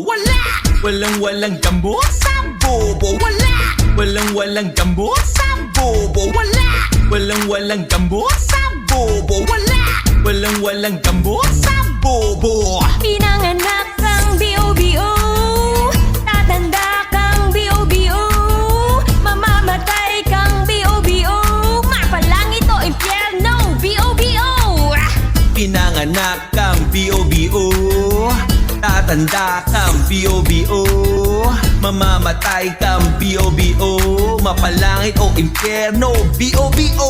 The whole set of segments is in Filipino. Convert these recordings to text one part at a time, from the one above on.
Walang gamot sa bobo. Walang gamot sa bobo. Walang gamot sa bobo. Walang gamot sa bobo. Pinanganak kang B.O.B.O. Tatanda kang B.O.B.O. Mamamatay kang B.O.B.O. Mapalangit o impyerno B.O.B.O. Pinanganak kang B.O.B.O. Tatanda kang B.O.B.O. Mamamatay kang B.O.B.O. Mapalangit o impyerno B.O.B.O.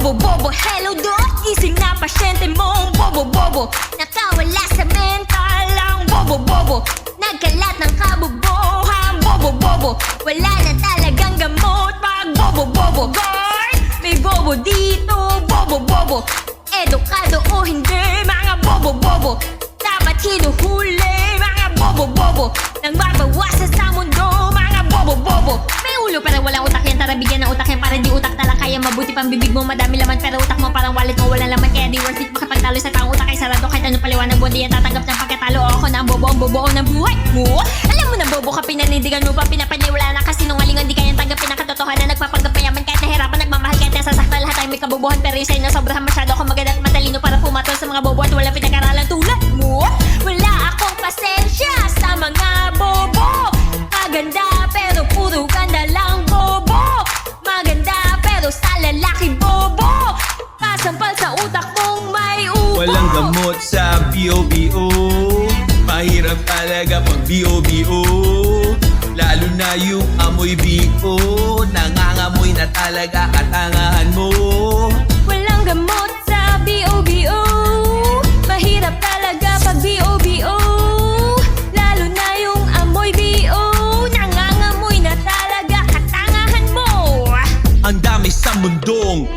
Bobo, hello doc. Gising na pasyente mong bobo. Nakawala sa mental lang bobo. Nagkalat ng kabobohan bobo. Wala na talagang gamot pag bobo. Guard, may bobo dito bobo. Edukado o hindi mga bobo. Dapat hinuhuli mga bobo. Nang mabawasan sa mundo mga bobo. May ulo pero walang utak yan. Tara bigyan ng utak yan para di utak talakaya. Mabuti pang bibig mo madami laman pero utak mo parang wallet mo walang laman. Kaya di worth it makapagtalo sa taong utak ay sarado. Kahit ano paliwanag mo di yan tatanggap ng pagkatalo. O ako na ang bobo ng buhay mo. Alam mo na bobo ka pinanindigan mo pa pinapaniwala na kasinungalingan. Di kayang tanggapin ang katotohanan. Nagpapanggap mayaman kahit nahirapan nagmamahal kahit nasasaktan. Lahat ay may kabobohan pero yung sa'yo na sobrahan masyado ako maganda at matalino para pumatol sa mga bobo at walang pinag-aralan tulad mo. Wala akong pasensya sa mga bobo. Maganda pero puro ganda lang bobo. Maganda pero sa lalaki bobo. Pasampal sa utak mong may ubo. Walang gamot sa B.O.B.O. Mahirap talaga pag B.O.B.O. Lalo na yung amoy B.O. Nangangamoy na talaga katangahan mo. Walang gamot sa B.O.B.O. Mahirap talaga pag B.O.B.O. Lalo na yung amoy B.O. Nangangamoy na talaga katangahan mo. Ang dami sa mundong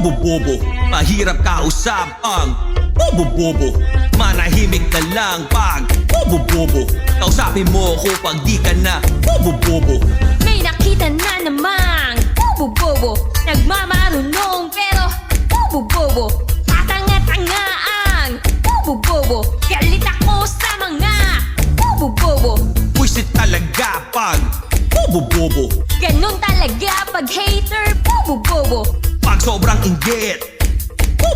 bobo. Mahirap kausap ang bobo. Manahimik na lang pag bobo. Kausapin mo ko pag di ka na bobo. May nakita na namang bobo. Nagmamarunong pero bobo. Tatanga-tanga ang bobo. Galit ako sa mga bobo. Puwisit talaga pag bobo. Ganon talaga pag hater bobo. Pag sobrang inggit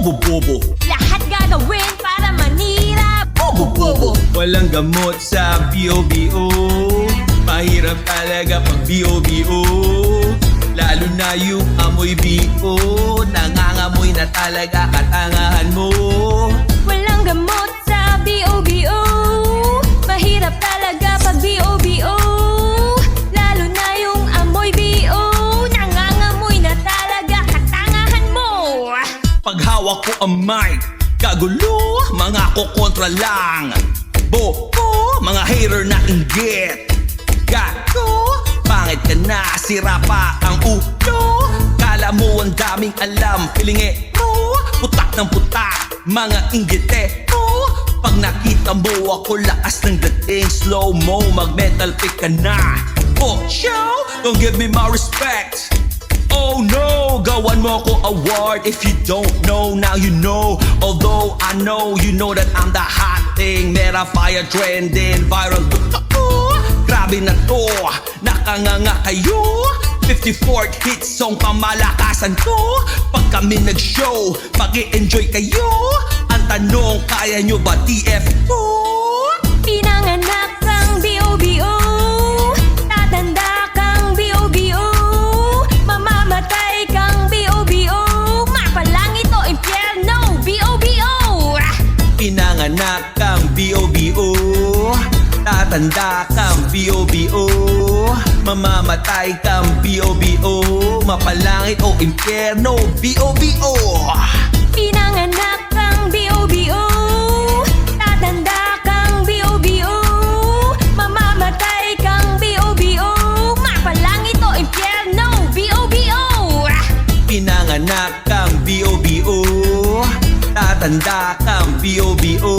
bobo. Lahat gagawin para manira bobo. Walang gamot sa B.O.B.O. Mahirap talaga pag B.O.B.O. Lalo na yung amoy B.O. Nangangamoy na talaga katangahan mo. Walang gamot sa B.O.B.O. Mahirap talaga pag B.O.B.O. Lalo na yung amoy B.O. Nangangamoy na talaga katangahan mo. Pag hawak ko ang mic, kagulo, mga kokontra lang. Bobo, mga hater na inggit. Gago, pangit ka na, sira pa ang ulo. Kala mo ang daming alam, pilingero. Putak ng putak, mga inggitero. Pag nakita mo ako, lakas ng dating. Slow mo, mag-metal pick ka na. Oh, show, don't give me my respect. Oh no, gawan mo ko award. If you don't know, now you know. Although I know, you know that I'm the hot thing. Mera fire trending, viral. Grabe na to, nakanganga kayo. 54th hit song pamalakasan ko. Pag kami nag-show, mag-i-enjoy kayo. Ang tanong, kaya nyo ba TF ko? Pinanganak kang B.O.B.O. Tatanda kang B.O.B.O. Mamamatay kang B.O.B.O. Mapalangit o impyerno B.O.B.O. Pinanganak kang B.O.B.O. Tatanda kang B.O.B.O. Mamamatay kang B.O.B.O. Mapalangit o impyerno B.O.B.O. Pinanganak kang B.O.B.O. Tatanda kang B.O.B.O. Mamamatay kang B.O.B.O. Mapalangit o impyerno B.O.B.O. Pinanganak kang B.O.B.O. Tatanda kang B.O.B.O.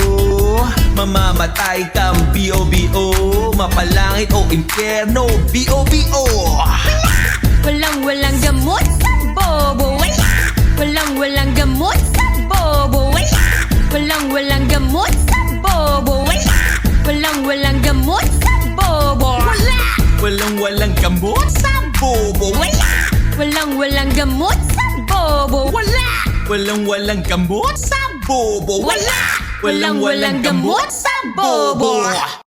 Mamamatay kang B.O.B.O. Mapalangit o impyerno B.O.B.O. Walang gamot sa bobo. Walang gamot sa bobo. Walang gamot sa bobo. Walang gamot sa bobo. Walang gamot sa bobo. Walang gamot sa bobo. Walang gamot sa bobo. Walang gamot sa bobo.